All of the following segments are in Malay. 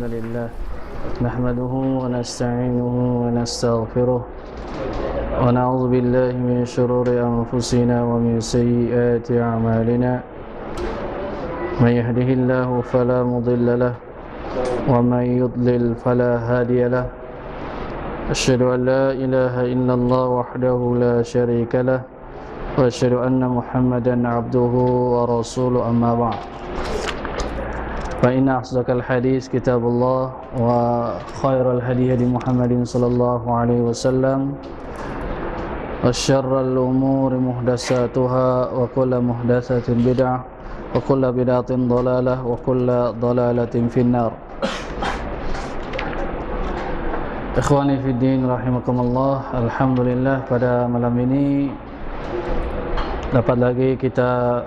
لله نحمده ونستعينه ونستغفره ونعوذ بالله من شرور أنفسنا ومن سيئات أعمالنا من يهده الله فلا مضل له ومن يضلل فلا هادي له أشهد أن لا إله إلا الله وحده لا شريك له وأشهد أن محمدا عبده ورسوله أما بعد فإن أصدق الحديث كتاب الله وخير الهدي هدي محمد صلى الله عليه وسلم وشر الأمور محدثاتها وكل محدثة بدعة وكل بدعة ضلالة وكل ضلالة في النار. Ikhwani fi din rahimakumullah. Alhamdulillah, pada malam ini dapat lagi kita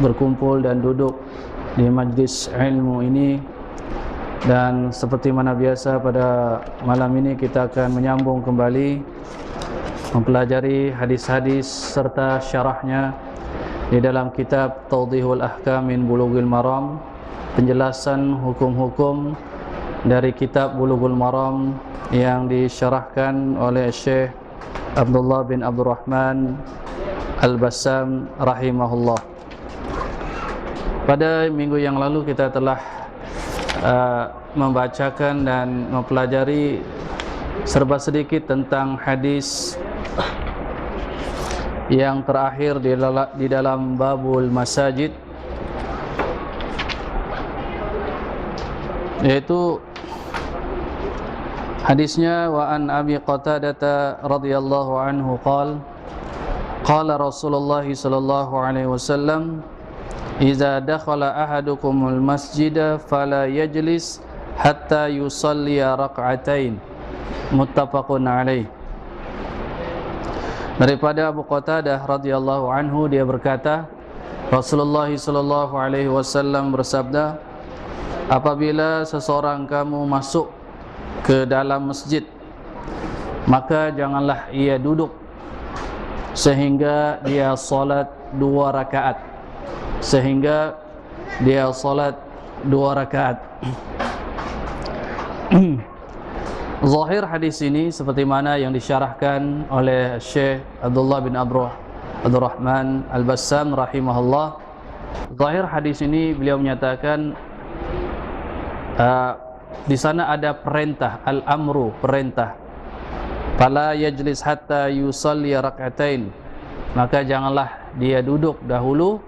berkumpul dan duduk di majlis ilmu ini, dan seperti mana biasa pada malam ini kita akan menyambung kembali mempelajari hadis-hadis serta syarahnya di dalam kitab Tawdihul Ahkam min Bulughil Maram, penjelasan hukum-hukum dari kitab Bulughul Maram yang disyarahkan oleh Syekh Abdullah bin Abdurrahman Al-Bassam rahimahullah. Pada minggu yang lalu kita telah membacakan dan mempelajari serba sedikit tentang hadis yang terakhir di dalam babul masajid, yaitu hadisnya wa an Abi Qatadah radhiyallahu anhu qala Rasulullah sallallahu alaihi wasallam idza dakhala ahadukumul masjida fala yajlis hatta yusalli rak'atain, muttafaqun alaih. Daripada Abu Qatadah radhiyallahu anhu, dia berkata, Rasulullah sallallahu alaihi wasallam bersabda, apabila seseorang kamu masuk ke dalam masjid, maka janganlah ia duduk sehingga dia salat 2 rakaat. Zahir hadis ini seperti mana yang disyarahkan oleh Syekh Abdullah bin Abdurrahman Al-Bassam rahimahullah. Zahir hadis ini beliau menyatakan di sana ada perintah, al-amru, perintah. Fala yajlis hatta yusalli rak'atain, maka janganlah dia duduk dahulu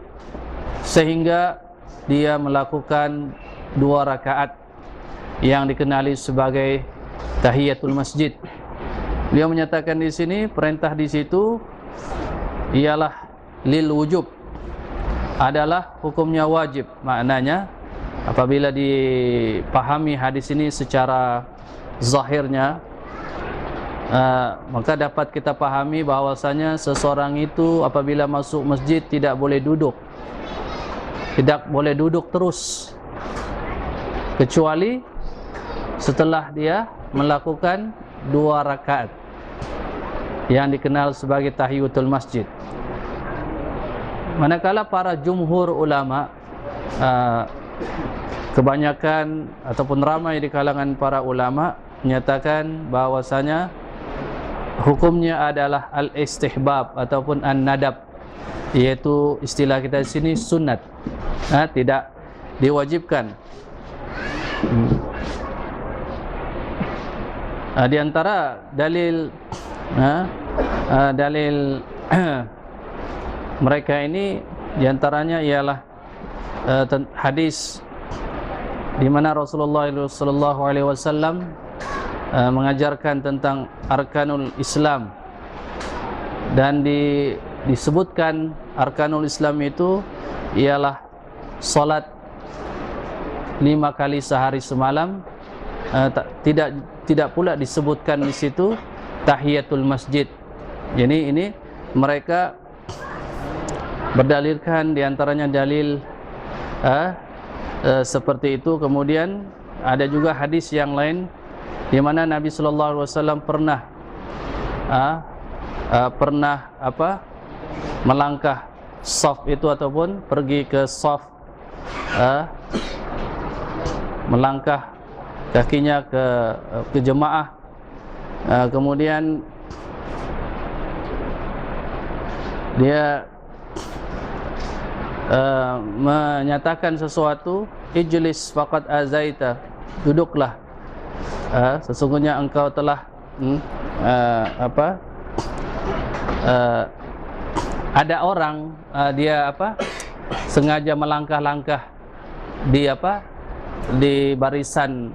sehingga dia melakukan 2 rakaat yang dikenali sebagai tahiyatul masjid. Beliau menyatakan di sini perintah di situ ialah lil wujub, adalah hukumnya wajib. Maknanya apabila dipahami hadis ini secara zahirnya, maka dapat kita pahami bahwasanya seseorang itu apabila masuk masjid tidak boleh duduk terus, kecuali setelah dia melakukan 2 rakaat yang dikenal sebagai tahiyatul masjid. Manakala para jumhur ulama, kebanyakan ataupun ramai di kalangan para ulama menyatakan bahwasanya hukumnya adalah al-istihbab ataupun an-nadab, yaitu istilah kita di sini sunat, tidak diwajibkan. Di antara dalil mereka ini diantaranya ialah hadis di mana Rasulullah sallallahu alaihi wasallam mengajarkan tentang arkanul Islam, dan disebutkan arkanul Islam itu ialah salat 5 kali sehari semalam. Tidak pula disebutkan di situ tahiyatul masjid. Jadi ini mereka berdalilkan diantaranya dalil seperti itu. Kemudian ada juga hadis yang lain di mana Nabi sallallahu alaihi wasallam pernah melangkah shaf itu ataupun pergi ke shaf, melangkah kakinya ke jemaah. Kemudian dia menyatakan sesuatu, ijlis faqad azaita, duduklah, sesungguhnya engkau telah ada orang dia sengaja melangkah-langkah di barisan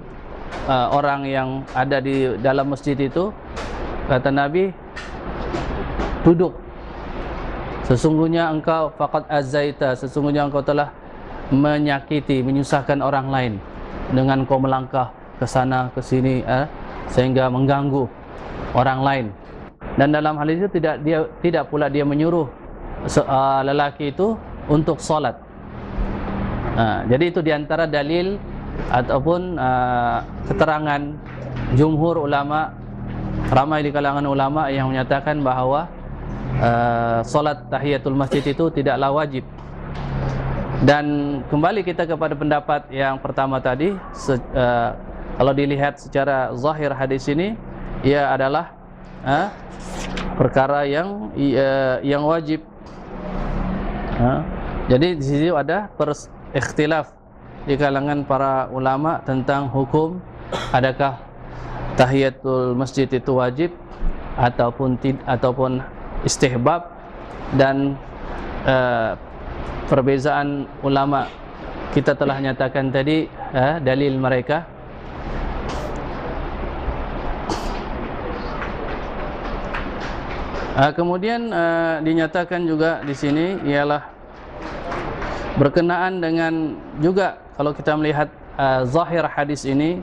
orang yang ada di dalam masjid itu. Kata Nabi, duduk, sesungguhnya engkau faqad azaita, sesungguhnya engkau telah menyakiti, menyusahkan orang lain dengan kau melangkah ke sana ke sini, sehingga mengganggu orang lain. Dan dalam hal itu tidak pula dia menyuruh lelaki itu untuk solat. Jadi itu diantara dalil ataupun keterangan jumhur ulama, ramai di kalangan ulama yang menyatakan bahawa solat tahiyatul masjid itu tidaklah wajib. Dan kembali kita kepada pendapat yang pertama tadi, kalau dilihat secara zahir hadis ini, ia adalah perkara yang wajib. Jadi di sini ada ikhtilaf di kalangan para ulama tentang hukum, adakah tahiyatul masjid itu wajib ataupun istihbab. Dan perbezaan ulama kita telah nyatakan tadi dalil mereka. Kemudian dinyatakan juga di sini ialah berkenaan dengan juga, kalau kita melihat zahir hadis ini,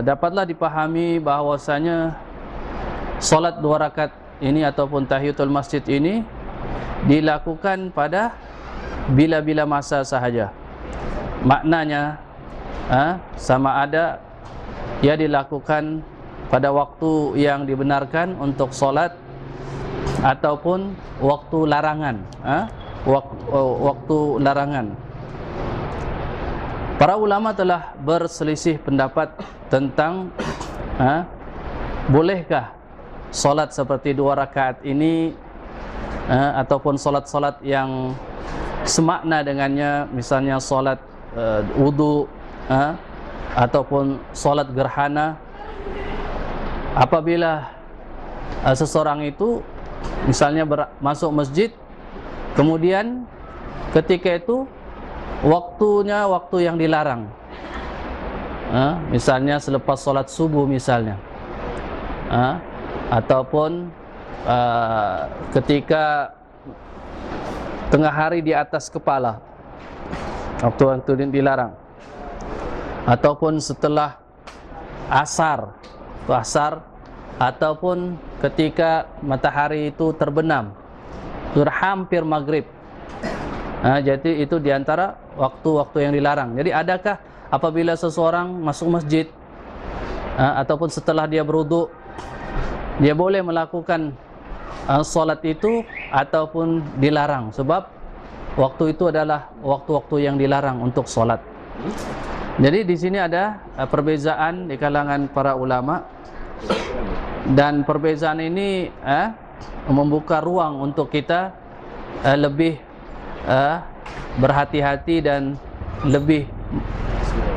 dapatlah dipahami bahwasanya solat 2 rakaat ini ataupun tahiyatul masjid ini dilakukan pada bila-bila masa sahaja. Maknanya sama ada ia dilakukan pada waktu yang dibenarkan untuk solat ataupun waktu larangan, waktu larangan. Para ulama telah berselisih pendapat tentang bolehkah solat seperti 2 rakaat ini ataupun solat-solat yang semakna dengannya, misalnya solat wudu ataupun solat gerhana. Apabila seseorang itu misalnya masuk masjid, kemudian ketika itu waktunya waktu yang dilarang, misalnya selepas solat subuh misalnya, ataupun ketika tengah hari di atas kepala, waktu dilarang, ataupun setelah asar, ataupun ketika matahari itu terbenam, sudah hampir maghrib. Jadi itu diantara waktu-waktu yang dilarang. Jadi adakah apabila seseorang masuk masjid ataupun setelah dia berwudu, dia boleh melakukan solat itu ataupun dilarang? Sebab waktu itu adalah waktu-waktu yang dilarang untuk solat. Jadi di sini ada perbezaan di kalangan para ulama, dan perbezaan ini membuka ruang untuk kita lebih berhati-hati dan lebih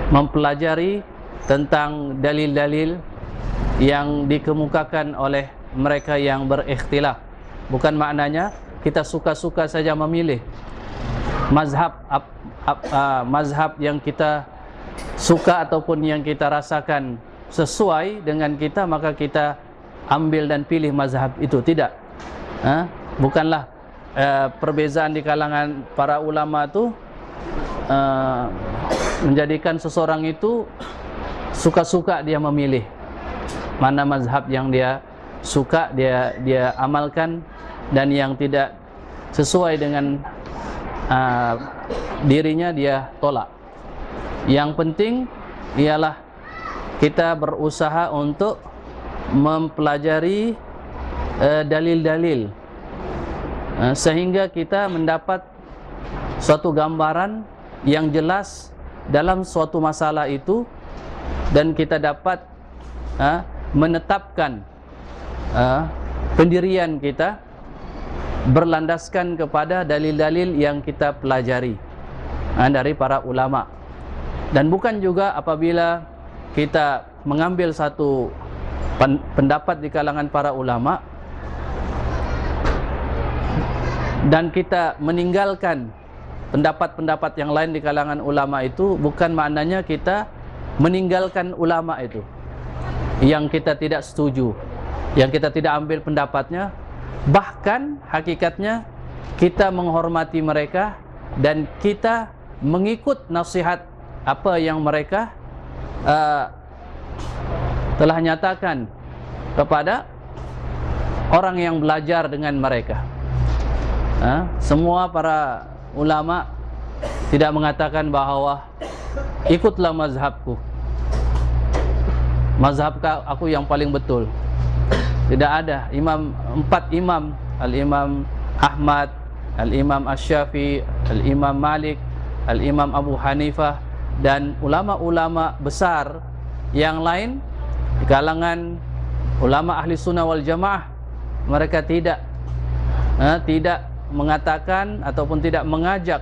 mempelajari tentang dalil-dalil yang dikemukakan oleh mereka yang berikhtilaf. Bukan maknanya kita suka-suka saja memilih mazhab yang kita suka ataupun yang kita rasakan sesuai dengan kita, maka kita ambil dan pilih mazhab itu. Tidak. Bukanlah perbezaan di kalangan para ulama itu menjadikan seseorang itu suka-suka dia memilih mana mazhab yang dia suka, dia amalkan, dan yang tidak sesuai dengan dirinya dia tolak. Yang penting ialah kita berusaha untuk mempelajari dalil-dalil sehingga kita mendapat suatu gambaran yang jelas dalam suatu masalah itu, dan kita dapat menetapkan pendirian kita berlandaskan kepada dalil-dalil yang kita pelajari dari para ulama. Dan bukan juga apabila kita mengambil satu pendapat di kalangan para ulama dan kita meninggalkan pendapat-pendapat yang lain di kalangan ulama, itu bukan maknanya kita meninggalkan ulama itu yang kita tidak setuju, yang kita tidak ambil pendapatnya. Bahkan hakikatnya kita menghormati mereka dan kita mengikut nasihat apa yang mereka telah nyatakan kepada orang yang belajar dengan mereka. Semua para ulama tidak mengatakan bahawa ikutlah mazhabku, mazhab aku yang paling betul. Tidak ada. Empat imam, Al-Imam Ahmad, Al-Imam Asy-Syafi'i, Al-Imam Malik, Al-Imam Abu Hanifah, dan ulama-ulama besar yang lain di kalangan ulama ahli sunnah wal jamaah, mereka tidak mengatakan ataupun tidak mengajak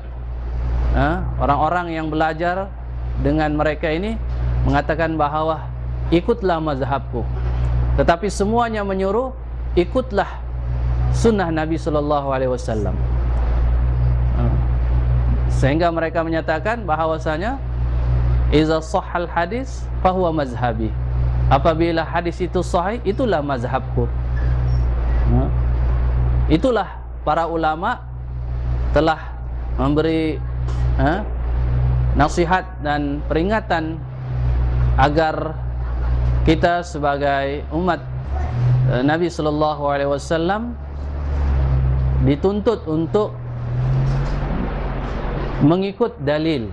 orang-orang yang belajar dengan mereka ini mengatakan bahawa ikutlah mazhabku, tetapi semuanya menyuruh ikutlah sunnah Nabi SAW. Sehingga mereka menyatakan bahawasanya iza sahhal hadis fahuwa mazhabi, apabila hadis itu sahih, itulah mazhabku. Itulah para ulama telah memberi nasihat dan peringatan agar kita sebagai umat Nabi SAW dituntut untuk mengikut dalil,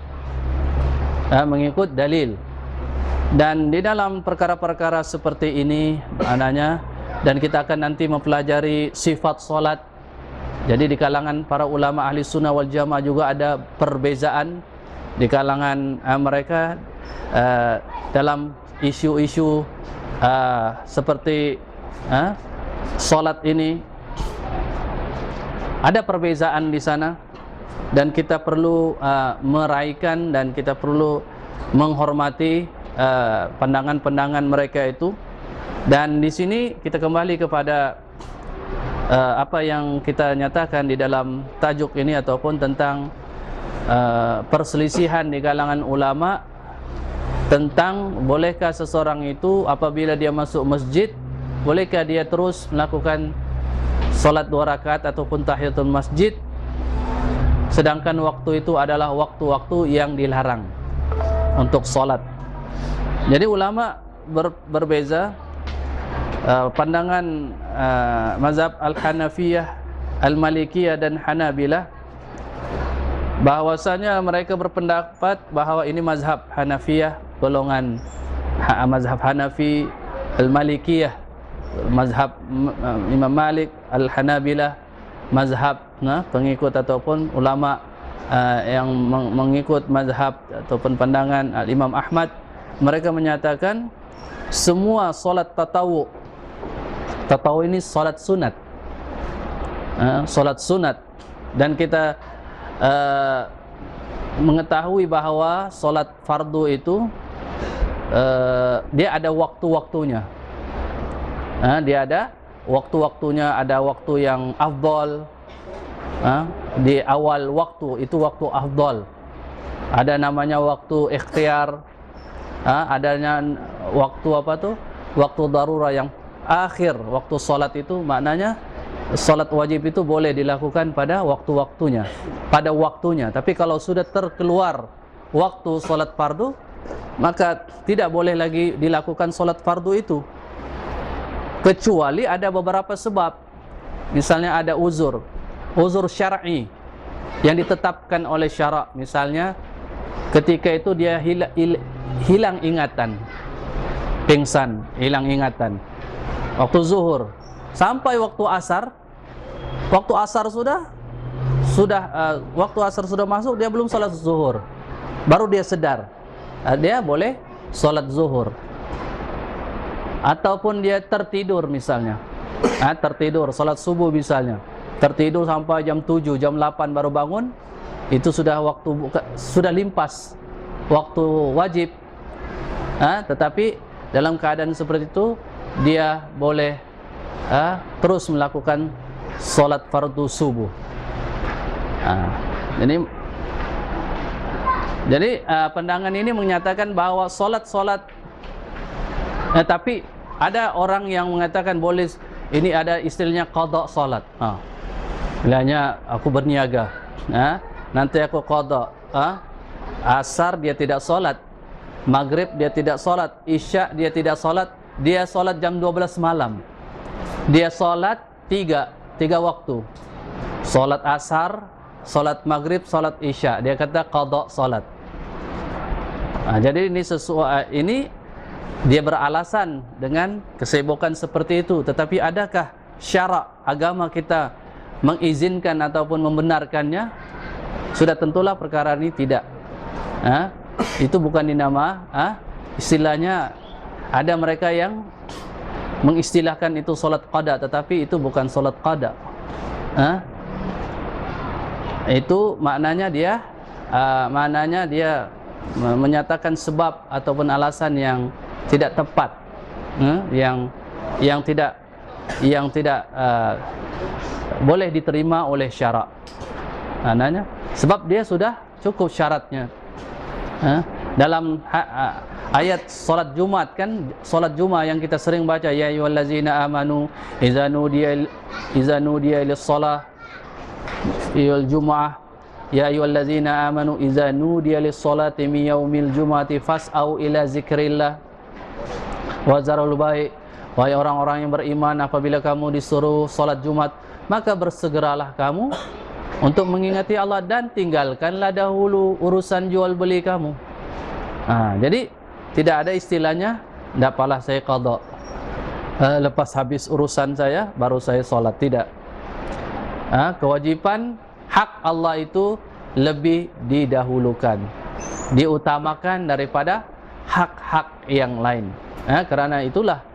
mengikut dalil. Dan di dalam perkara-perkara seperti ini maknanya, dan kita akan nanti mempelajari sifat solat. Jadi di kalangan para ulama ahli sunnah wal jamaah juga ada perbezaan di kalangan mereka dalam isu-isu seperti solat ini. Ada perbezaan di sana dan kita perlu meraihkan dan kita perlu menghormati pandangan-pandangan mereka itu. Dan di sini kita kembali kepada apa yang kita nyatakan di dalam tajuk ini, ataupun tentang perselisihan di kalangan ulama tentang bolehkah seseorang itu apabila dia masuk masjid, bolehkah dia terus melakukan solat 2 rakaat ataupun tahiyatul masjid, sedangkan waktu itu adalah waktu-waktu yang dilarang untuk solat. Jadi ulama berbeza. Pandangan mazhab Al-Hanafiyah, Al-Malikiyah dan Hanabilah, bahwasanya mereka berpendapat bahawa ini mazhab Hanafiyah, golongan mazhab Hanafi, Al-Malikiyah mazhab Imam Malik, Al-Hanabilah mazhab pengikut ataupun ulama yang mengikut mazhab ataupun pandangan Al-Imam Ahmad. Mereka menyatakan semua solat tatawu ini solat sunat, solat sunat. Dan kita mengetahui bahawa solat fardu itu dia ada waktu-waktunya. Dia ada waktu-waktunya, ada waktu yang afdal. Di awal waktu itu waktu afdal. Ada namanya waktu ikhtiar. Adanya waktu apa tuh? Waktu darurah yang akhir. Waktu solat itu maknanya solat wajib itu boleh dilakukan pada waktu-waktunya, pada waktunya. Tapi kalau sudah terkeluar waktu solat fardu, maka tidak boleh lagi dilakukan solat fardu itu, kecuali ada beberapa sebab. Misalnya ada uzur syar'i yang ditetapkan oleh syarak. Misalnya ketika itu dia hilang ingatan, pingsan, hilang ingatan waktu zuhur sampai waktu asar. Waktu asar waktu asar sudah masuk, dia belum salat zuhur, baru dia sadar. Dia boleh solat zuhur, ataupun dia tertidur misalnya, tertidur solat subuh misalnya, tertidur sampai jam 7, jam 8 baru bangun, itu sudah sudah limpas waktu wajib. Tetapi dalam keadaan seperti itu dia boleh terus melakukan solat fardu subuh. Jadi pandangan ini menyatakan bahwa solat tapi ada orang yang mengatakan boleh, ini ada istilahnya qada solat. Bilanya aku berniaga, nanti aku qada. Asar dia tidak solat, maghrib dia tidak solat, isya dia tidak solat, dia solat jam 12 malam. Dia solat tiga waktu, solat asar, solat maghrib, solat isya. Dia kata qada solat. Jadi ini dia beralasan dengan kesibukan seperti itu. Tetapi adakah syarak agama kita mengizinkan ataupun membenarkannya? Sudah tentulah perkara ini tidak. Itu bukan dinama istilahnya. Ada mereka yang mengistilahkan itu solat qada, tetapi itu bukan solat qada. Itu maknanya dia menyatakan sebab ataupun alasan yang tidak tepat, yang tidak boleh diterima oleh syarak. Maknanya sebab dia sudah cukup syaratnya. Dalam ayat solat Jumat kan, solat Jumat yang kita sering baca, ya ayyuhallazina amanu idza nudiya lis-shalah yawmil jumu'ah, ya ayyuhallazina amanu idza nudiya lis-shalati min yaumil jumu'ati fas'au ila zikrillah wa zarul bai'. Wahai orang-orang yang beriman, apabila kamu disuruh salat Jumat, maka bersegeralah kamu untuk mengingati Allah dan tinggalkanlah dahulu urusan jual beli kamu. Jadi tidak ada istilahnya tidak apalah saya qada, lepas habis urusan saya baru saya salat. Tidak. Kewajiban hak Allah itu lebih didahulukan, diutamakan daripada hak-hak yang lain. Karena itulah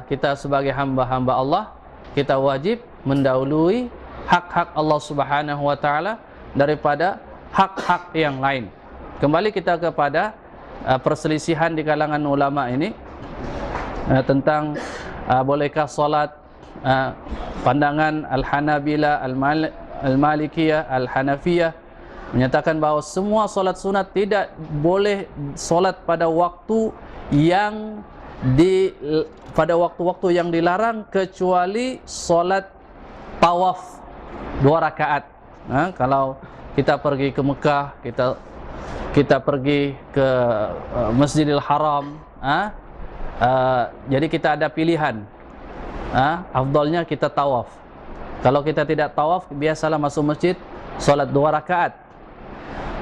kita sebagai hamba-hamba Allah, kita wajib mendahului hak-hak Allah Subhanahu wa taala daripada hak-hak yang lain. Kembali kita kepada perselisihan di kalangan ulama ini tentang bolehkah salat. Pandangan Al-Hanabila, Al-Malikiyah, Al-Hanafiyah menyatakan bahawa semua solat sunat tidak boleh solat pada waktu yang pada waktu-waktu yang dilarang, kecuali solat tawaf 2 rakaat. Kalau kita pergi ke Mekah, kita pergi ke Masjidil Haram, jadi kita ada pilihan. Afdalnya kita tawaf. Kalau kita tidak tawaf, biasalah masuk masjid solat 2 rakaat.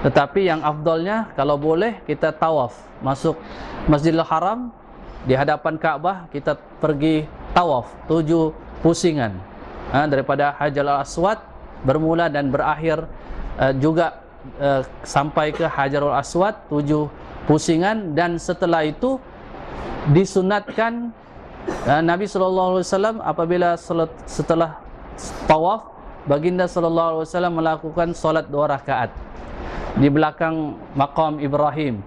Tetapi yang afdalnya kalau boleh kita tawaf, masuk Masjidil Haram, di hadapan Ka'bah kita pergi tawaf 7 pusingan, daripada Hajarul Aswad bermula dan berakhir juga sampai ke Hajarul Aswad 7 pusingan. Dan setelah itu disunatkan Nabi sallallahu alaihi wasallam apabila setelah tawaf, baginda sallallahu alaihi wasallam melakukan salat 2 rakaat di belakang maqam Ibrahim.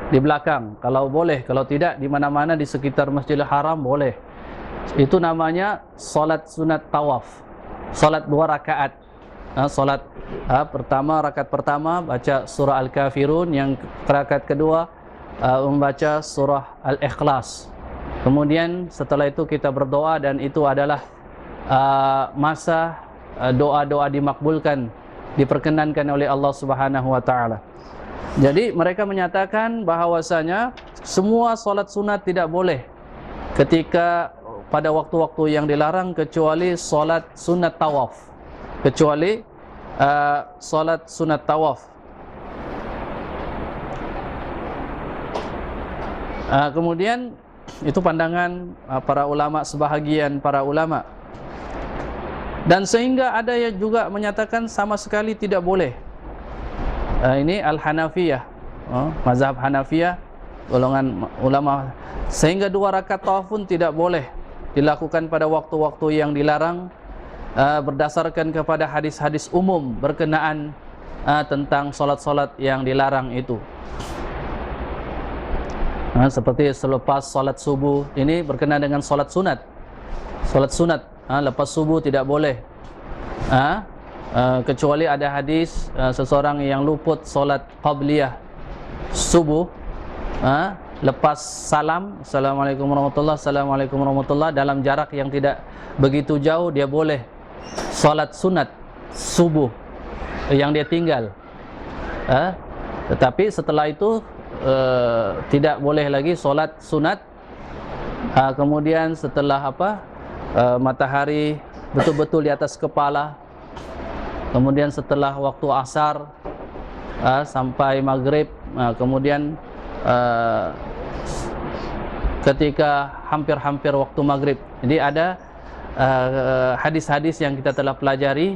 Di belakang, kalau boleh, kalau tidak di mana-mana di sekitar Masjidil Haram boleh. Itu namanya salat sunat tawaf, salat 2 rakaat. Salat pertama, rakaat pertama baca surah Al-Kafirun, yang rakaat kedua membaca surah Al-Ikhlas. Kemudian setelah itu kita berdoa, dan itu adalah masa doa-doa dimakbulkan, diperkenankan oleh Allah Subhanahu wa taala. Jadi mereka menyatakan bahawasanya semua solat sunat tidak boleh ketika pada waktu-waktu yang dilarang, kecuali solat sunat tawaf, kecuali solat sunat tawaf. Kemudian itu pandangan para ulama, sebahagian para ulama. Dan sehingga ada yang juga menyatakan sama sekali tidak boleh. Ini Al-Hanafiyah. mazhab Hanafiyah, golongan ulama, sehingga 2 rakaat tawaf pun tidak boleh dilakukan pada waktu-waktu yang dilarang, berdasarkan kepada hadis-hadis umum berkenaan tentang solat-solat yang dilarang itu. Seperti selepas solat subuh, ini berkenaan dengan solat sunat. Solat sunat lepas subuh tidak boleh, kecuali ada hadis seseorang yang luput solat qabliyah subuh, lepas salam, Assalamualaikum warahmatullahi, Assalamualaikum warahmatullahi, dalam jarak yang tidak begitu jauh, dia boleh solat sunat subuh yang dia tinggal. Tetapi setelah itu tidak boleh lagi solat sunat. Kemudian setelah matahari betul-betul di atas kepala, kemudian setelah waktu asar sampai maghrib, kemudian ketika hampir-hampir waktu maghrib. Jadi ada hadis-hadis yang kita telah pelajari,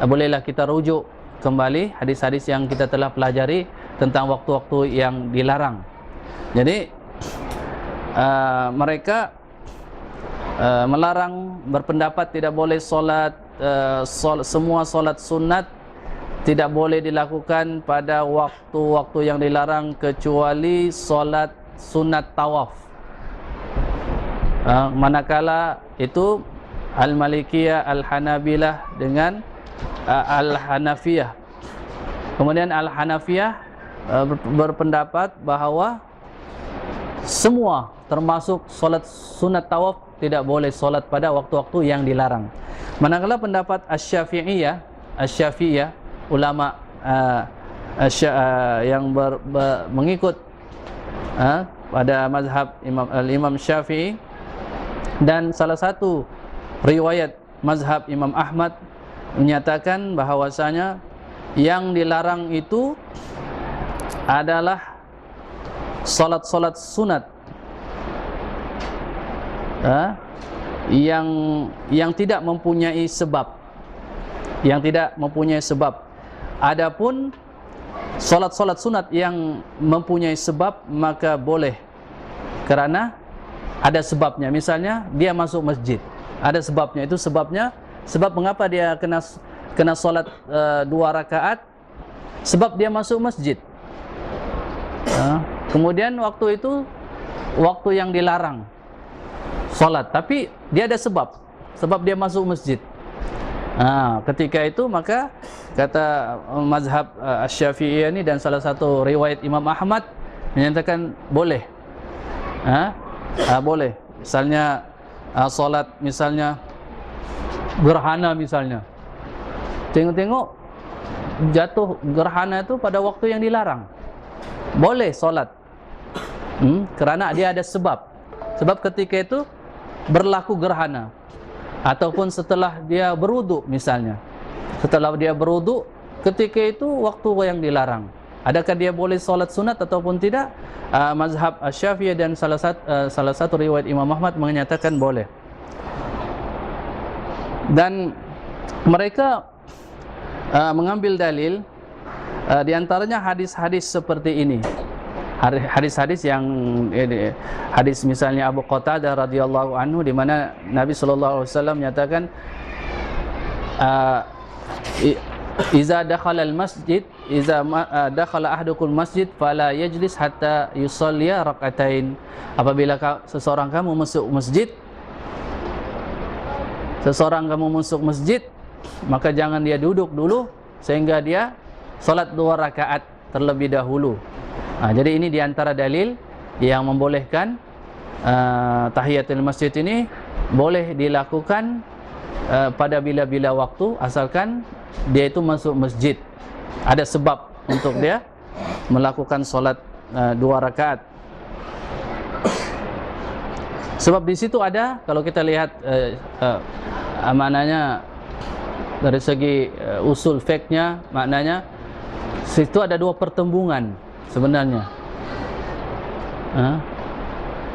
bolehlah kita rujuk kembali hadis-hadis yang kita telah pelajari tentang waktu-waktu yang dilarang. Jadi mereka melarang, berpendapat tidak boleh semua solat sunat tidak boleh dilakukan pada waktu-waktu yang dilarang, kecuali solat sunat tawaf. Manakala itu Al-Malikiyah, Al-Hanabilah dengan Al-Hanafiyah. Kemudian Al-Hanafiyah berpendapat bahawa semua termasuk solat sunat tawaf tidak boleh solat pada waktu-waktu yang dilarang. Manakala pendapat Asy-Syafi'iyah, ulama yang mengikut pada mazhab Imam Syafi'i, dan salah satu riwayat mazhab Imam Ahmad menyatakan bahwasanya yang dilarang itu adalah solat-solat sunat yang tidak mempunyai sebab, Adapun solat-solat sunat yang mempunyai sebab maka boleh, karena ada sebabnya. Misalnya dia masuk masjid, ada sebabnya. Itu sebab mengapa dia kena solat 2 rakaat, sebab dia masuk masjid. Kemudian waktu itu waktu yang dilarang solat, tapi dia ada sebab dia masuk masjid. Ketika itu maka kata mazhab Asy-Syafi'iyah ini dan salah satu riwayat Imam Ahmad menyatakan boleh. Boleh. Misalnya solat, misalnya gerhana, misalnya tengok jatuh gerhana itu pada waktu yang dilarang, boleh solat, kerana dia ada sebab ketika itu berlaku gerhana, ataupun setelah dia berwudu, misalnya setelah dia berwudu ketika itu waktu yang dilarang. Adakah dia boleh solat sunat ataupun tidak? Mazhab Asy-Syafi'iyah dan salah satu riwayat Imam Ahmad menyatakan boleh. Dan mereka mengambil dalil di antaranya hadis-hadis seperti ini. Hadis-hadis yang hadis misalnya Abu Qatadah radhiyallahu anhu, di mana Nabi sallallahu alaihi wasallam menyatakan Iza dakhala al-masjid, dakhala ahadukum masjid fala yajlis hatta yusalliya rak'atain. Apabila seseorang kamu masuk masjid, maka jangan dia duduk dulu sehingga dia salat 2 rakaat terlebih dahulu. Jadi ini diantara dalil yang membolehkan tahiyatul masjid ini boleh dilakukan pada bila-bila waktu, asalkan dia itu masuk masjid, ada sebab untuk dia melakukan solat 2 rakaat. Sebab di situ ada, kalau kita lihat maknanya dari segi usul fiqhnya, maknanya situ ada 2 pertembungan sebenarnya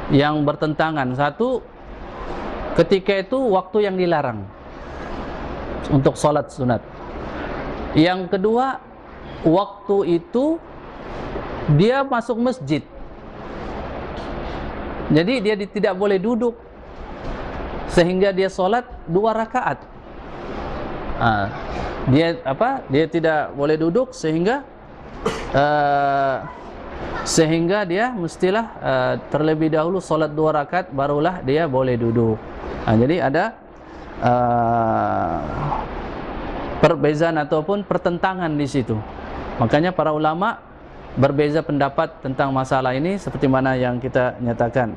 yang bertentangan. Satu, ketika itu waktu yang dilarang untuk solat sunat. Yang kedua, waktu itu dia masuk masjid, jadi dia tidak boleh duduk sehingga dia sholat 2 rakaat. Dia tidak boleh duduk sehingga dia mestilah terlebih dahulu sholat 2 rakaat barulah dia boleh duduk. Jadi ada perbezaan ataupun pertentangan di situ. Makanya para ulama berbeza pendapat tentang masalah ini seperti mana yang kita nyatakan.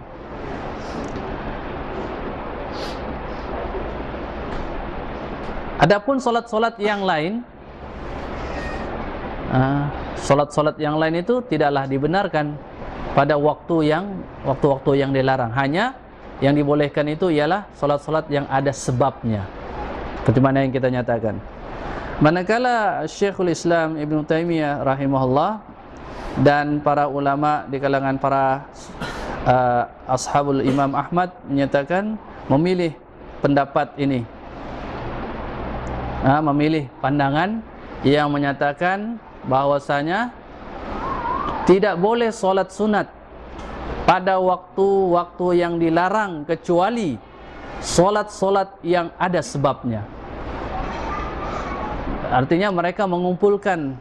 Adapun solat-solat yang lain, solat-solat yang lain itu tidaklah dibenarkan pada waktu-waktu yang dilarang. Hanya yang dibolehkan itu ialah solat-solat yang ada sebabnya, seperti mana yang kita nyatakan. Manakala Syekhul Islam Ibn Taimiyah rahimahullah dan para ulama di kalangan para ashabul Imam Ahmad menyatakan memilih pendapat ini, memilih pandangan yang menyatakan bahwasanya tidak boleh solat sunat pada waktu-waktu yang dilarang kecuali solat-solat yang ada sebabnya. Artinya mereka mengumpulkan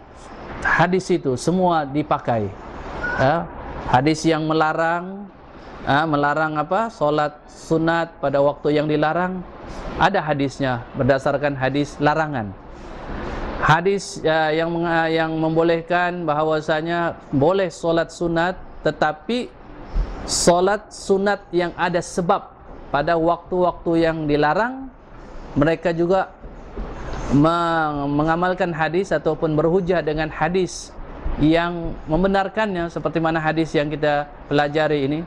hadis itu semua dipakai. Hadis yang melarang solat sunat pada waktu yang dilarang, ada hadisnya berdasarkan hadis larangan. Hadis yang membolehkan bahwasanya boleh solat sunat, tetapi solat sunat yang ada sebab pada waktu-waktu yang dilarang, mereka juga mengamalkan hadis ataupun berhujjah dengan hadis yang membenarkannya, seperti mana hadis yang kita pelajari ini,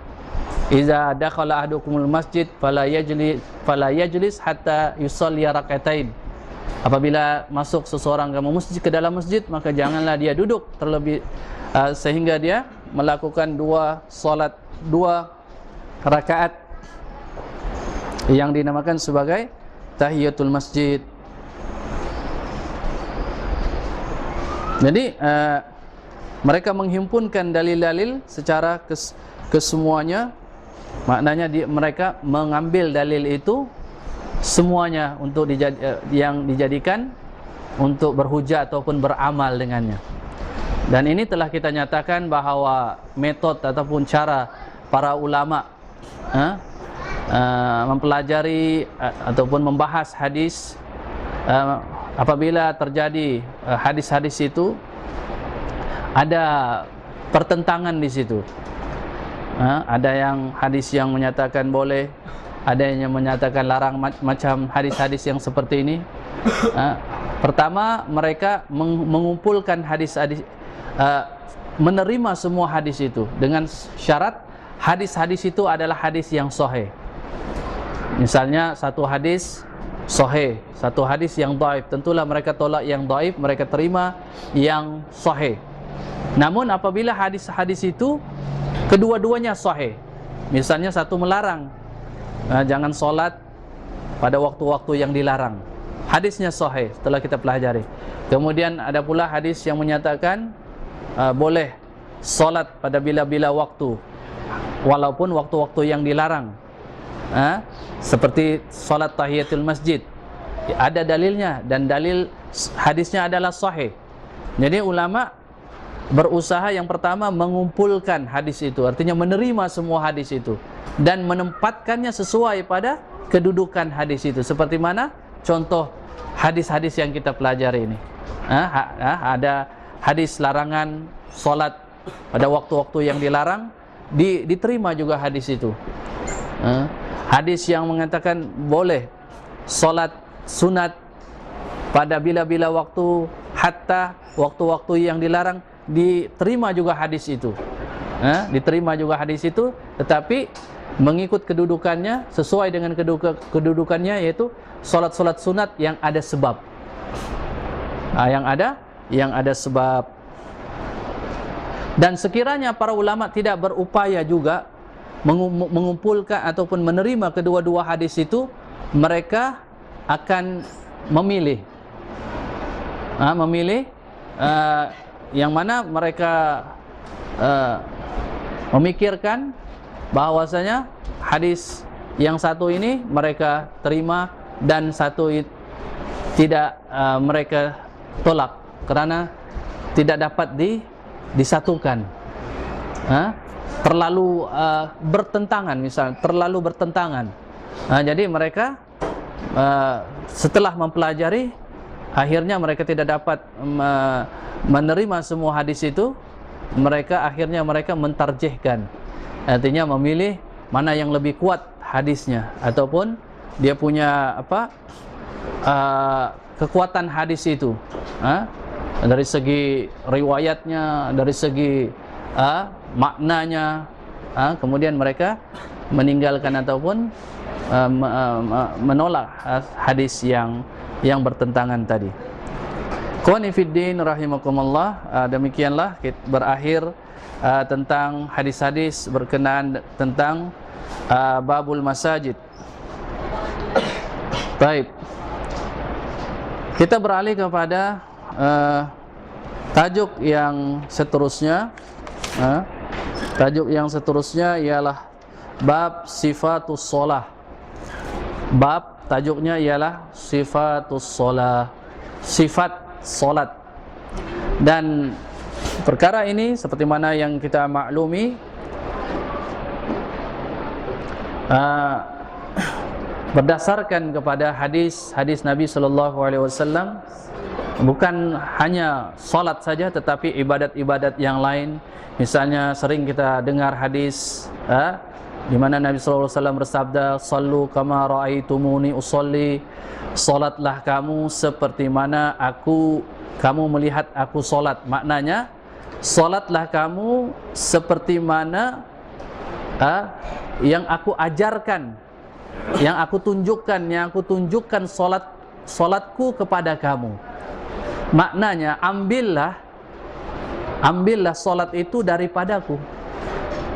iza dakhala ahdukumul masjid fala yajlis hatta yusalli rak'atain. Apabila masuk seseorang ke dalam masjid, maka janganlah dia duduk terlebih sehingga dia melakukan 2 rakaat yang dinamakan sebagai tahiyatul masjid. Jadi mereka menghimpunkan dalil-dalil secara kesemuanya. Maknanya mereka mengambil dalil itu semuanya untuk yang dijadikan untuk berhujah ataupun beramal dengannya. Dan ini telah kita nyatakan bahawa metode ataupun cara para ulama mempelajari ataupun membahas hadis, apabila terjadi hadis-hadis itu ada pertentangan di situ. Ada yang hadis yang menyatakan boleh, ada yang menyatakan larang, macam hadis-hadis yang seperti ini. Pertama, mereka mengumpulkan hadis-hadis, menerima semua hadis itu dengan syarat hadis-hadis itu adalah hadis yang sahih. Misalnya satu hadis sahih, satu hadis yang dhaif, tentulah mereka tolak yang dhaif, mereka terima yang sahih. Namun apabila hadis-hadis itu kedua-duanya sahih, misalnya satu melarang, jangan solat pada waktu-waktu yang dilarang, hadisnya sahih setelah kita pelajari. Kemudian ada pula hadis yang menyatakan boleh solat pada bila-bila waktu walaupun waktu-waktu yang dilarang, seperti solat tahiyatul masjid, ada dalilnya dan dalil hadisnya adalah sahih. Jadi ulama berusaha yang pertama mengumpulkan hadis itu, artinya menerima semua hadis itu dan menempatkannya sesuai pada kedudukan hadis itu. Seperti mana contoh hadis-hadis yang kita pelajari ini. Ada hadis larangan solat pada waktu-waktu yang dilarang, diterima juga hadis itu. Hadis yang mengatakan boleh solat sunat pada bila-bila waktu, hatta waktu-waktu yang dilarang, diterima juga hadis itu. Diterima juga hadis itu, tetapi mengikut kedudukannya, sesuai dengan kedudukannya, yaitu solat-solat sunat yang ada sebab. Yang ada sebab. Dan sekiranya para ulama tidak berupaya juga mengumpulkan ataupun menerima kedua-dua hadis itu, mereka akan memilih yang mana mereka memikirkan bahwasanya hadis yang satu ini mereka terima dan satu tidak mereka tolak karena tidak dapat disatukan. Terlalu bertentangan, misalnya terlalu bertentangan. Jadi mereka setelah mempelajari, akhirnya mereka tidak dapat menerima semua hadis itu. Akhirnya mereka mentarjihkan, artinya memilih mana yang lebih kuat hadisnya, ataupun dia punya kekuatan hadis itu, dari segi riwayatnya, dari segi maknanya, kemudian mereka meninggalkan ataupun menolak hadis yang bertentangan tadi. Ikhwani fiddin rahimakumullah, demikianlah berakhir tentang hadis-hadis berkenaan tentang babul masajid. Baik, kita beralih kepada tajuk yang seterusnya. Tajuk yang seterusnya ialah bab sifatus shalah. Bab tajuknya ialah sifatus shalah, sifat salat. Dan perkara ini seperti mana yang kita maklumi, berdasarkan kepada hadis Nabi sallallahu alaihi wasallam, bukan hanya salat saja tetapi ibadat-ibadat yang lain. Misalnya sering kita dengar hadis di mana Nabi sallallahu alaihi wasallam bersabda, "Shallu kama raaitumuni usolli." Salatlah kamu seperti mana kamu melihat aku salat. Maknanya, salatlah kamu seperti mana yang aku ajarkan, yang aku tunjukkan salatku kepada kamu. Maknanya, ambillah salat itu daripadaku.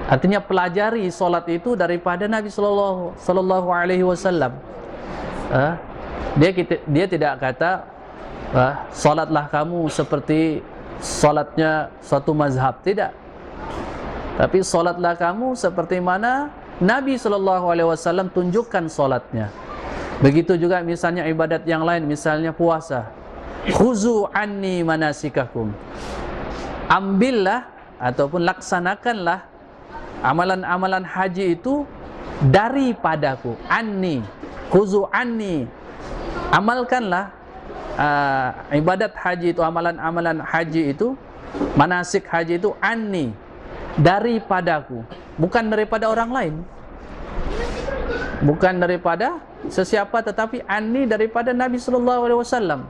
Artinya pelajari salat itu daripada Nabi sallallahu alaihi wasallam. Dia tidak kata salatlah kamu seperti salatnya suatu mazhab, tidak. Tapi salatlah kamu seperti mana Nabi sallallahu alaihi wasallam tunjukkan salatnya. Begitu juga misalnya ibadat yang lain, misalnya puasa. Khuzu anni manasikakum. Ambillah ataupun laksanakanlah amalan-amalan haji itu daripadaku. Anni, khuzu anni. Amalkanlah ibadat haji itu, amalan-amalan haji itu, manasik haji itu, anni, daripadaku, bukan daripada orang lain, bukan daripada sesiapa, tetapi anni, daripada Nabi sallallahu alaihi wasallam.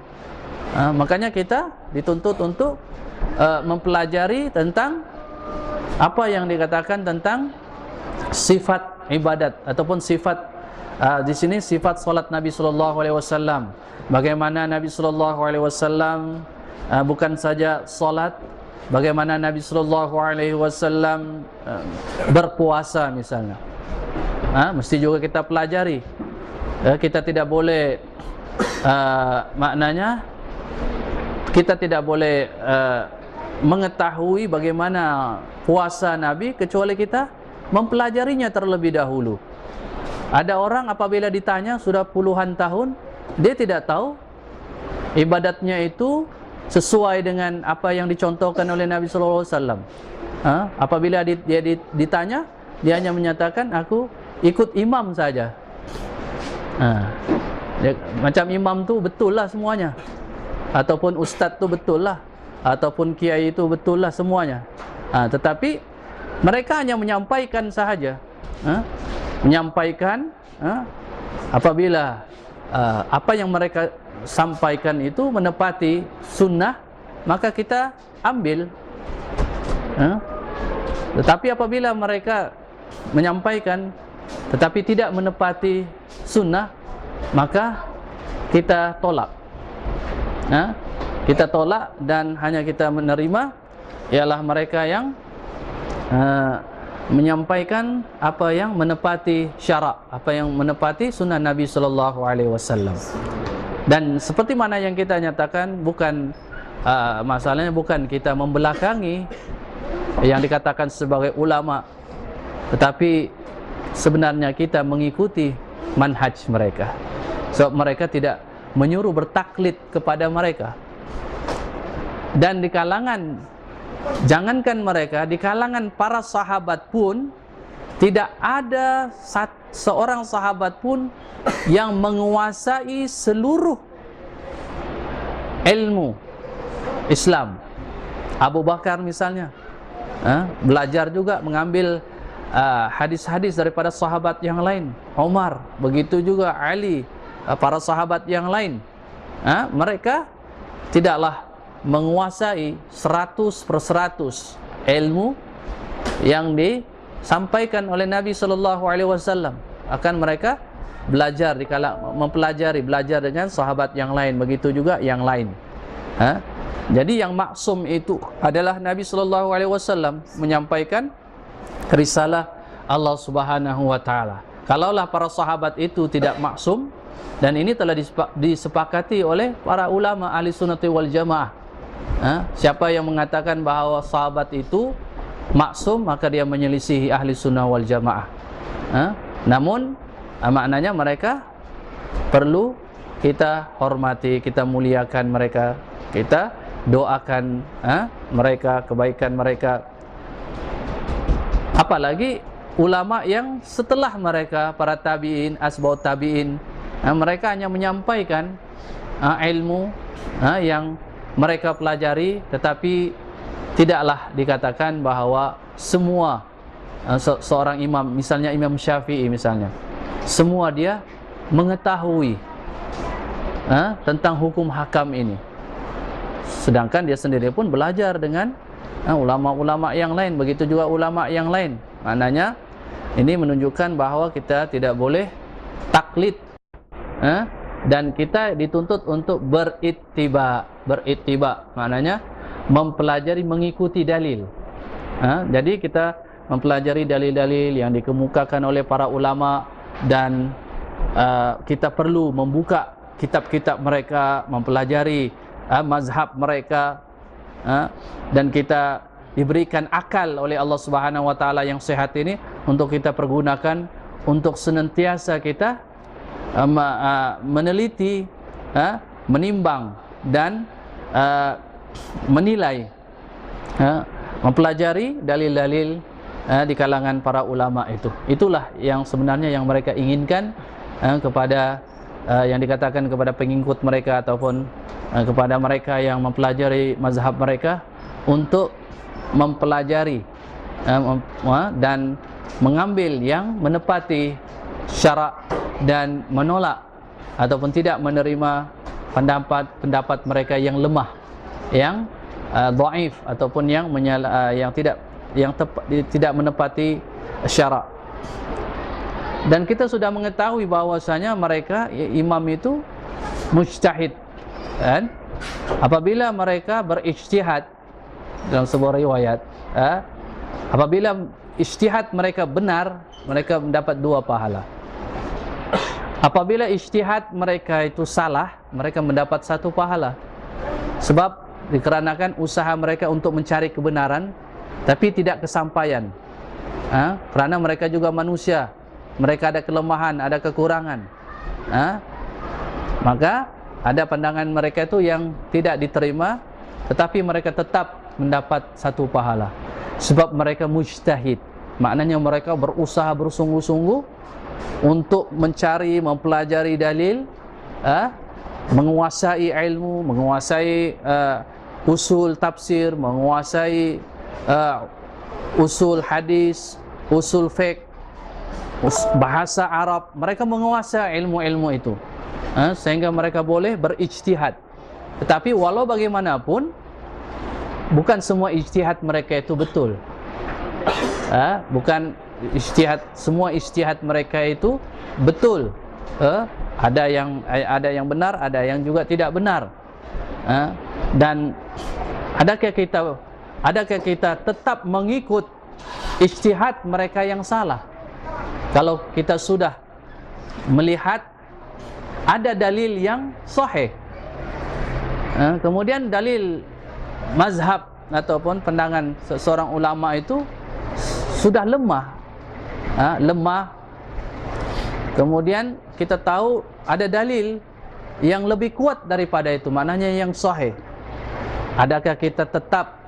Makanya kita dituntut untuk mempelajari tentang apa yang dikatakan tentang sifat ibadat ataupun sifat di sini sifat salat Nabi sallallahu alaihi wasallam. Bagaimana Nabi sallallahu alaihi wasallam bukan saja salat, bagaimana Nabi sallallahu alaihi wasallam berpuasa misalnya. Mesti juga kita pelajari. Kita tidak boleh maknanya kita tidak boleh mengetahui bagaimana puasa Nabi kecuali kita mempelajarinya terlebih dahulu. Ada orang apabila ditanya sudah puluhan tahun, dia tidak tahu ibadatnya itu sesuai dengan apa yang dicontohkan oleh Nabi sallallahu alaihi wasallam. Apabila dia ditanya, dia hanya menyatakan aku ikut imam saja. Macam imam tu betul lah semuanya, ataupun ustaz tu betul lah, ataupun kiai itu betul lah semuanya. Tetapi mereka hanya menyampaikan sahaja. Menyampaikan apabila apa yang mereka sampaikan itu menepati sunnah, maka kita ambil. Tetapi apabila mereka menyampaikan tetapi tidak menepati sunnah, maka kita tolak. Kita tolak dan hanya kita menerima ialah mereka yang menyampaikan apa yang menepati syarak, apa yang menepati sunnah Nabi sallallahu alaihi wasallam. Dan seperti mana yang kita nyatakan, bukan masalahnya bukan kita membelakangi yang dikatakan sebagai ulama, tetapi sebenarnya kita mengikuti manhaj mereka. Sebab mereka tidak menyuruh bertaklid kepada mereka. Dan di kalangan, jangankan mereka, di kalangan para sahabat pun tidak ada seorang sahabat pun yang menguasai seluruh ilmu Islam. Abu Bakar misalnya belajar juga mengambil hadis-hadis daripada sahabat yang lain. Umar, begitu juga Ali, para sahabat yang lain. Mereka tidaklah menguasai 100% ilmu yang disampaikan oleh Nabi SAW. Akan mereka belajar belajar dengan sahabat yang lain, begitu juga yang lain. Jadi yang maksum itu adalah Nabi SAW menyampaikan risalah Allah Subhanahu wa taala. Kalaulah para sahabat itu tidak maksum, dan ini telah disepakati oleh para ulama ahli sunnati wal jamaah. Siapa yang mengatakan bahawa sahabat itu maksum, maka dia menyelisihi ahli sunnah wal jamaah. Namun maknanya mereka perlu kita hormati, kita muliakan mereka, kita doakan mereka, kebaikan mereka. Apalagi ulama yang setelah mereka, para tabi'in, asba'ut tabi'in, mereka hanya menyampaikan ilmu yang mereka pelajari, tetapi tidaklah dikatakan bahawa semua seorang imam, misalnya Imam Syafi'i misalnya, semua dia mengetahui tentang hukum hakam ini. Sedangkan dia sendiri pun belajar dengan ulama-ulama yang lain, begitu juga ulama yang lain. Maknanya ini menunjukkan bahawa kita tidak boleh taklid, dan kita dituntut untuk berittiba. Maknanya mempelajari, mengikuti dalil. Jadi kita mempelajari dalil-dalil yang dikemukakan oleh para ulama, dan kita perlu membuka kitab-kitab mereka, mempelajari mazhab mereka, dan kita diberikan akal oleh Allah Subhanahu wa taala yang sehat ini untuk kita pergunakan untuk senantiasa kita meneliti, menimbang dan menilai, mempelajari dalil-dalil di kalangan para ulama itu. Itulah yang sebenarnya yang mereka inginkan kepada yang dikatakan kepada pengikut mereka ataupun kepada mereka yang mempelajari mazhab mereka, untuk mempelajari dan mengambil yang menepati syarak dan menolak ataupun tidak menerima pendapat mereka yang lemah, yang dhaif ataupun yang tidak menepati syarak. Dan kita sudah mengetahui bahwasanya mereka imam itu mujtahid, kan? Apabila mereka berijtihad dalam sebuah riwayat, apabila ijtihad mereka benar, mereka mendapat 2 pahala. Apabila ijtihad mereka itu salah, mereka mendapat 1 pahala. Sebab dikarenakan usaha mereka untuk mencari kebenaran tapi tidak kesampaian. Kerana mereka juga manusia, mereka ada kelemahan, ada kekurangan. Maka ada pandangan mereka itu yang tidak diterima, tetapi mereka tetap mendapat 1 pahala. Sebab mereka mujtahid, maknanya mereka berusaha bersungguh-sungguh untuk mencari, mempelajari dalil, menguasai ilmu, menguasai usul tafsir, menguasai usul hadis, usul fiqh, bahasa Arab. Mereka menguasai ilmu-ilmu itu, sehingga mereka boleh berijtihad. Tetapi walau bagaimanapun, bukan semua ijtihad mereka itu betul. Bukan semua ijtihad mereka itu betul. Ada yang benar, ada yang juga tidak benar. Dan adakah kita tetap mengikut ijtihad mereka yang salah? Kalau kita sudah melihat ada dalil yang sahih, kemudian dalil mazhab ataupun pandangan seorang ulama itu sudah lemah, lemah. Kemudian kita tahu ada dalil yang lebih kuat daripada itu, maknanya yang sahih. Adakah kita tetap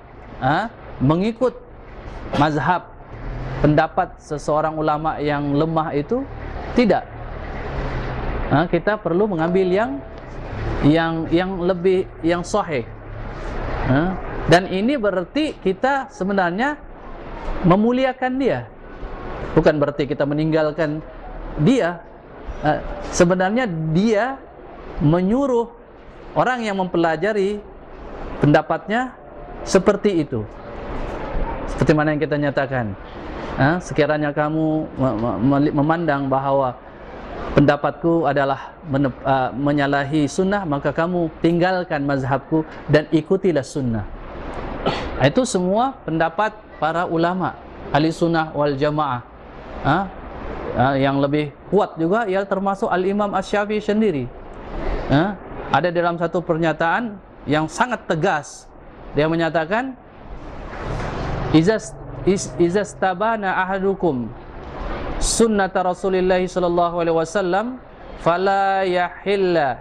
mengikut mazhab pendapat seseorang ulama yang lemah itu? Tidak. Kita perlu mengambil yang lebih, yang sahih. Dan ini berarti kita sebenarnya memuliakan dia, bukan berarti kita meninggalkan dia. Sebenarnya dia menyuruh orang yang mempelajari pendapatnya seperti itu, seperti mana yang kita nyatakan. Sekiranya kamu memandang bahwa pendapatku adalah menyalahi sunnah, maka kamu tinggalkan mazhabku dan ikutilah sunnah. Itu semua pendapat para ulama ahli sunnah wal jamaah. Yang lebih kuat juga ya termasuk Al-Imam Asy-Syafi'i sendiri. Ada dalam satu pernyataan yang sangat tegas, dia menyatakan, izastabana ahadukum sunnata Rasulillah sallallahu alaihi wasallam fala yahilla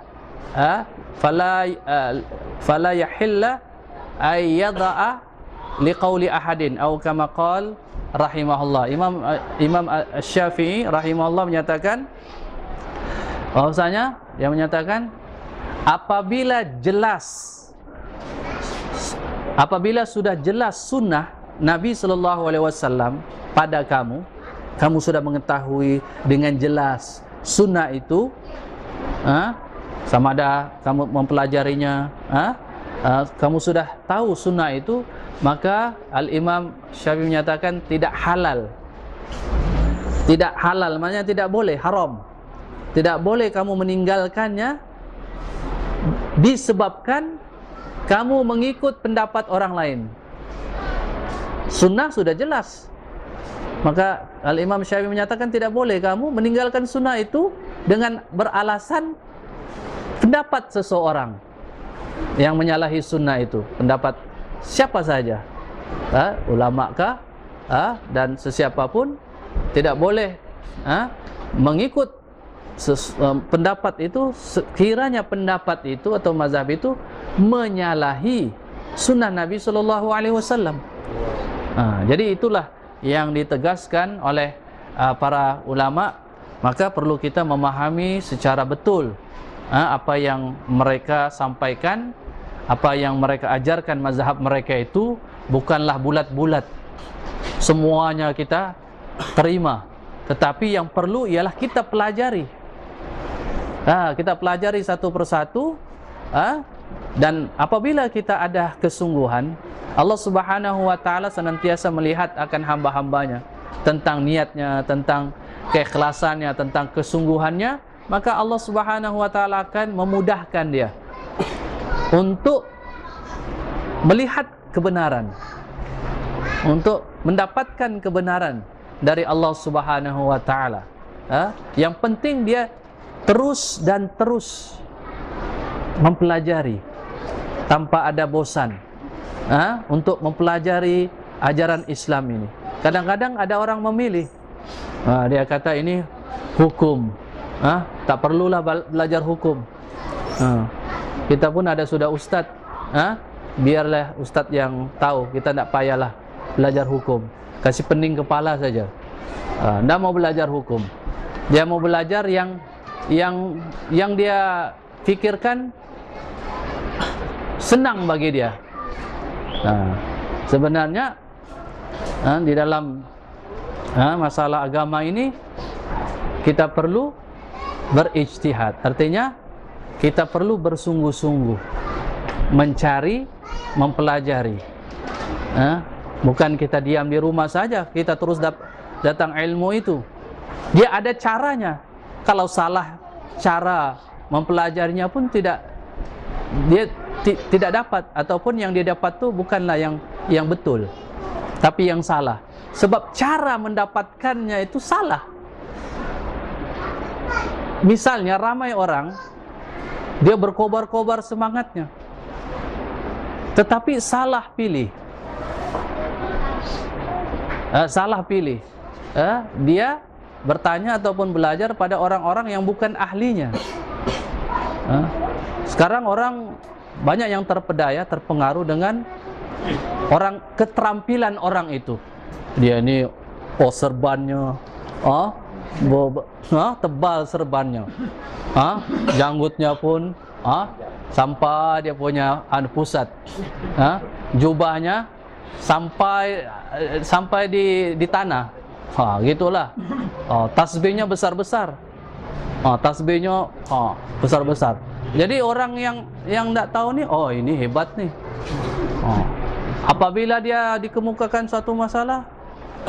ay yada'a liqauli ahadin atau kama qala rahimahullah. Imam Asy-Syafi'i rahimahullah menyatakan bahwasanya, dia menyatakan apabila sudah jelas sunnah Nabi sallallahu alaihi wasallam pada kamu sudah mengetahui dengan jelas sunnah itu, sama ada kamu mempelajarinya, kamu sudah tahu sunnah itu, maka Al-Imam Syafi'i menyatakan tidak halal. Tidak halal maknanya tidak boleh, haram. Tidak boleh kamu meninggalkannya disebabkan kamu mengikut pendapat orang lain. Sunnah sudah jelas, maka Al-Imam Syafi'i menyatakan tidak boleh kamu meninggalkan sunnah itu dengan beralasan pendapat seseorang yang menyalahi sunnah itu. Pendapat siapa saja, ulama kah, dan sesiapapun, tidak boleh mengikut pendapat itu sekiranya pendapat itu atau mazhab itu menyalahi sunnah Nabi Sallallahu Alaihi Wasallam. Jadi itulah yang ditegaskan oleh para ulama. Maka perlu kita memahami secara betul apa yang mereka sampaikan, apa yang mereka ajarkan. Mazhab mereka itu bukanlah bulat-bulat semuanya kita terima, tetapi yang perlu ialah kita pelajari. Kita pelajari satu persatu, dan apabila kita ada kesungguhan, Allah Subhanahu wa Ta'ala senantiasa melihat akan hamba-hambanya, tentang niatnya, tentang keikhlasannya, tentang kesungguhannya, maka Allah Subhanahu wa Ta'ala akan memudahkan dia untuk melihat kebenaran, untuk mendapatkan kebenaran dari Allah Subhanahu wa Ta'ala. Yang penting dia terus dan terus mempelajari tanpa ada bosan, untuk mempelajari ajaran Islam ini. Kadang-kadang ada orang memilih, dia kata ini hukum, tak perlulah belajar hukum. Kita pun ada sudah ustaz, biarlah ustaz yang tahu, kita tak payahlah belajar hukum, kasih pening kepala saja. Tidak mau belajar hukum, dia mau belajar yang dia fikirkan senang bagi dia. Sebenarnya di dalam masalah agama ini kita perlu berijtihad. Artinya kita perlu bersungguh-sungguh mencari, mempelajari. Bukan kita diam di rumah saja, kita terus datang ilmu itu. Dia ada caranya. Kalau salah cara mempelajarinya pun dia tidak dapat, ataupun yang dia dapat itu bukanlah yang betul, tapi yang salah. Sebab cara mendapatkannya itu salah. Misalnya ramai orang, dia berkobar-kobar semangatnya, tetapi salah pilih. salah pilih. Dia bertanya ataupun belajar pada orang-orang yang bukan ahlinya. Sekarang orang banyak yang terpedaya, terpengaruh dengan keterampilan orang itu. Dia ini serbannya, tebal serbannya, janggutnya pun sampai dia punya pusat, jubahnya sampai di tanah, gitulah. Tasbihnya besar-besar, tasbihnya besar-besar. Jadi orang yang tidak tahu nih, ini hebat nih. Apabila dia dikemukakan suatu masalah,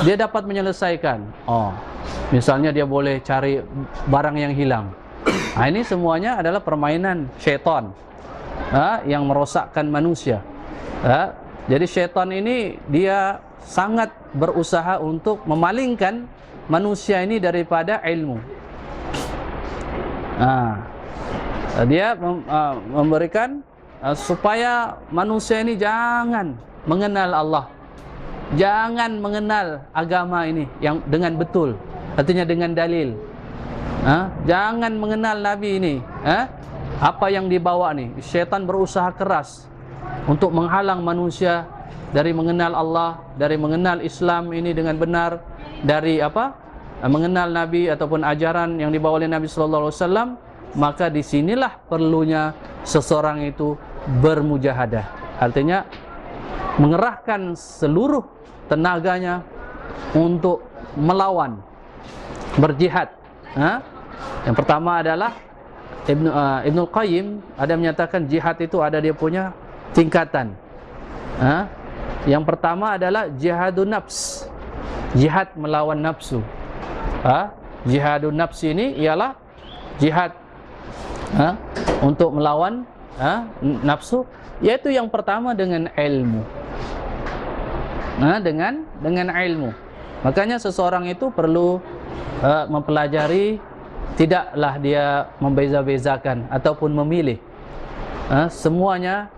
dia dapat menyelesaikan. Misalnya dia boleh cari barang yang hilang. Ini semuanya adalah permainan syaitan yang merosakkan manusia. Jadi syaitan ini dia sangat berusaha untuk memalingkan manusia ini daripada ilmu. Dia memberikan supaya manusia ini jangan mengenal Allah, jangan mengenal agama ini yang dengan betul, artinya dengan dalil. Jangan mengenal Nabi ini, apa yang dibawa nih. Syaitan berusaha keras untuk menghalang manusia dari mengenal Allah, dari mengenal Islam ini dengan benar, dari mengenal Nabi ataupun ajaran yang dibawa oleh Nabi sallallahu alaihi wasallam. Maka disinilah perlunya seseorang itu bermujahadah, artinya mengerahkan seluruh tenaganya untuk melawan, berjihad. Yang pertama adalah Ibnu Qayyim ada menyatakan jihad itu ada dia punya tingkatan. Yang pertama adalah jihadun nafs, jihad melawan nafsu. Jihadun nafs ini ialah jihad untuk melawan nafsu, yaitu yang pertama dengan ilmu. Dengan ilmu. Makanya seseorang itu perlu mempelajari, tidaklah dia membeza-bezakan ataupun memilih. Semuanya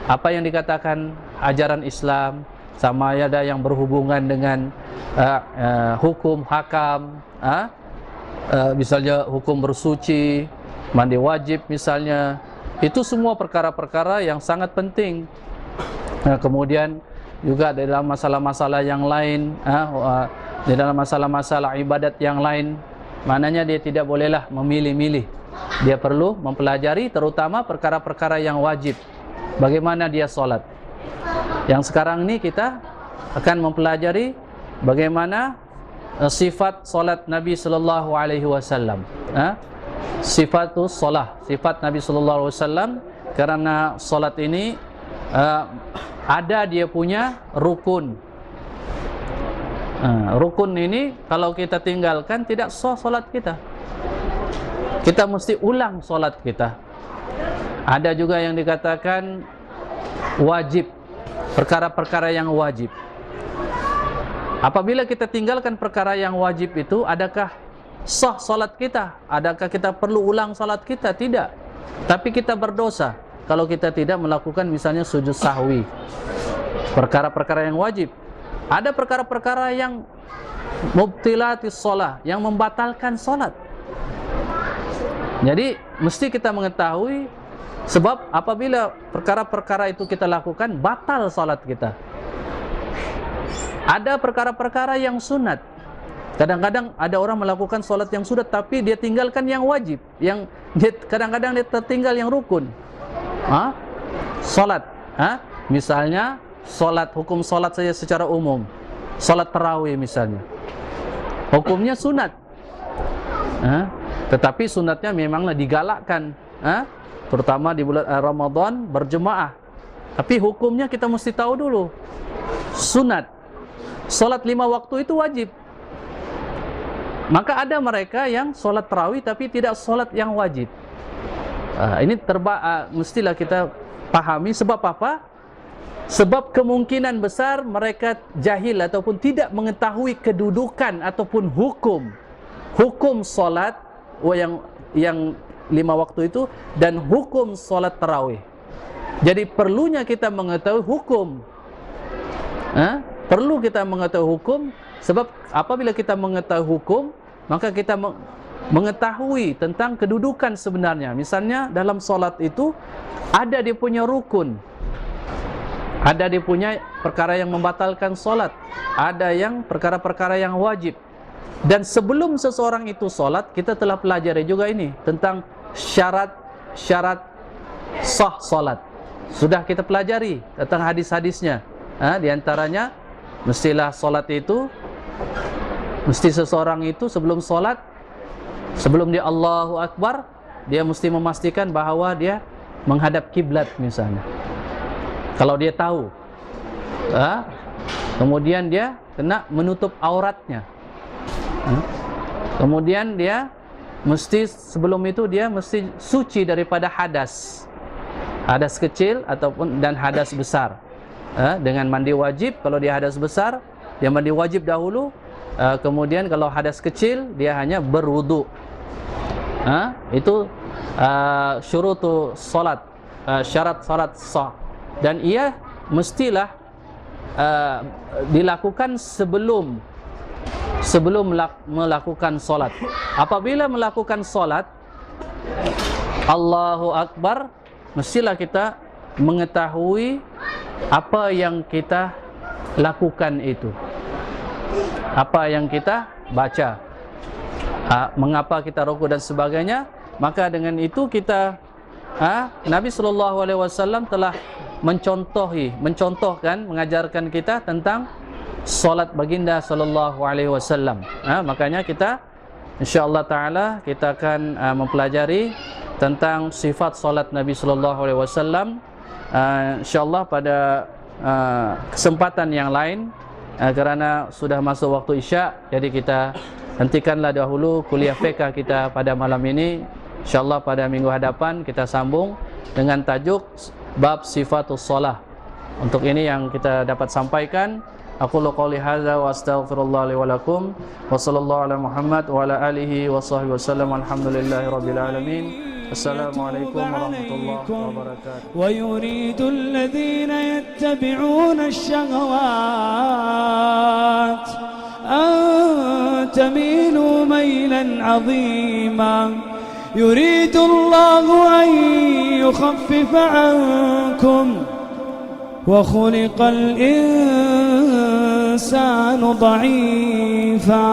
apa yang dikatakan ajaran Islam, sama ada yang berhubungan dengan hukum hakam, misalnya hukum bersuci, mandi wajib misalnya, itu semua perkara-perkara yang sangat penting. Kemudian juga dalam masalah-masalah yang lain, di dalam masalah-masalah ibadat yang lain, maknanya dia tidak bolehlah memilih-milih. Dia perlu mempelajari terutama perkara-perkara yang wajib. Bagaimana dia sholat. Yang sekarang ini kita akan mempelajari bagaimana sifat sholat Nabi sallallahu alaihi wasallam. Sifatus sholah, sifat Nabi sallallahu alaihi wasallam, karena sholat ini ada dia punya rukun. Rukun ini kalau kita tinggalkan tidak sah sholat kita. Kita mesti ulang sholat kita. Ada juga yang dikatakan wajib, perkara-perkara yang wajib. Apabila kita tinggalkan perkara yang wajib itu, adakah sah salat kita? Adakah kita perlu ulang salat kita? Tidak. Tapi kita berdosa kalau kita tidak melakukan misalnya sujud sahwi. Perkara-perkara yang wajib. Ada perkara-perkara yang mubtilatis shalah, yang membatalkan salat. Jadi mesti kita mengetahui, sebab apabila perkara-perkara itu kita lakukan, batal salat kita. Ada perkara-perkara yang sunat. Kadang-kadang ada orang melakukan sholat yang sunat tapi dia tinggalkan yang wajib, yang kadang-kadang dia tertinggal yang rukun. Sholat, misalnya sholat, hukum sholat saja secara umum, sholat tarawih misalnya, hukumnya sunat, tetapi sunatnya memanglah digalakkan, terutama di bulan Ramadan berjemaah. Tapi hukumnya kita mesti tahu dulu, sunat. Sholat 5 waktu itu wajib. Maka ada mereka yang sholat tarawih tapi tidak sholat yang wajib. Ini mestilah kita pahami. Sebab apa? Sebab kemungkinan besar mereka jahil ataupun tidak mengetahui kedudukan ataupun hukum sholat yang 5 waktu itu dan hukum sholat tarawih. Jadi perlunya kita mengetahui hukum Perlu kita mengetahui hukum, sebab apabila kita mengetahui hukum, maka kita mengetahui tentang kedudukan sebenarnya. Misalnya dalam solat itu ada dia punya rukun, ada dia punya perkara yang membatalkan solat, ada yang perkara-perkara yang wajib. Dan sebelum seseorang itu solat, kita telah pelajari juga ini tentang syarat-syarat sah solat. Sudah kita pelajari tentang hadis-hadisnya. Di antaranya, mestilah solat itu, mesti seseorang itu sebelum solat, sebelum dia Allahu Akbar, dia mesti memastikan bahawa dia menghadap kiblat misalnya. Kalau dia tahu, kemudian dia kena menutup auratnya. Kemudian dia mesti sebelum itu dia mesti suci daripada hadas kecil ataupun dan hadas besar. Dengan mandi wajib. Kalau dia hadas besar, dia mandi wajib dahulu. Kemudian kalau hadas kecil, dia hanya berwudu. Itu syurutu salat, syarat salat sah. Dan ia mestilah dilakukan sebelum melakukan solat. Apabila melakukan solat, Allahu Akbar, mestilah kita mengetahui apa yang kita lakukan itu, apa yang kita baca, mengapa kita rukuk dan sebagainya. Maka dengan itu kita, Nabi SAW telah mencontohkan, mengajarkan kita tentang solat baginda SAW. Makanya kita insyaallah taala kita akan mempelajari tentang sifat solat Nabi SAW. InsyaAllah pada kesempatan yang lain, kerana sudah masuk waktu Isya, jadi kita hentikanlah dahulu kuliah fiqh kita pada malam ini. InsyaAllah pada minggu hadapan kita sambung dengan tajuk bab sifatus shalah. Untuk ini yang kita dapat sampaikan. Aqulu qouli hadza wa astaghfirullah li wa lakum wa sallallahu ala Muhammad wa ala alihi wa sahbihi wasallam. Alhamdulillahirabbil alamin. Assalamualaikum warahmatullahi wabarakatuh. Wa yuridu alladhina yattabi'una ash-shahawat an tamilu maylan 'azima. Yuridu Allahu an yukhaffifa 'ankum wa khuliqal insanu dha'ifa.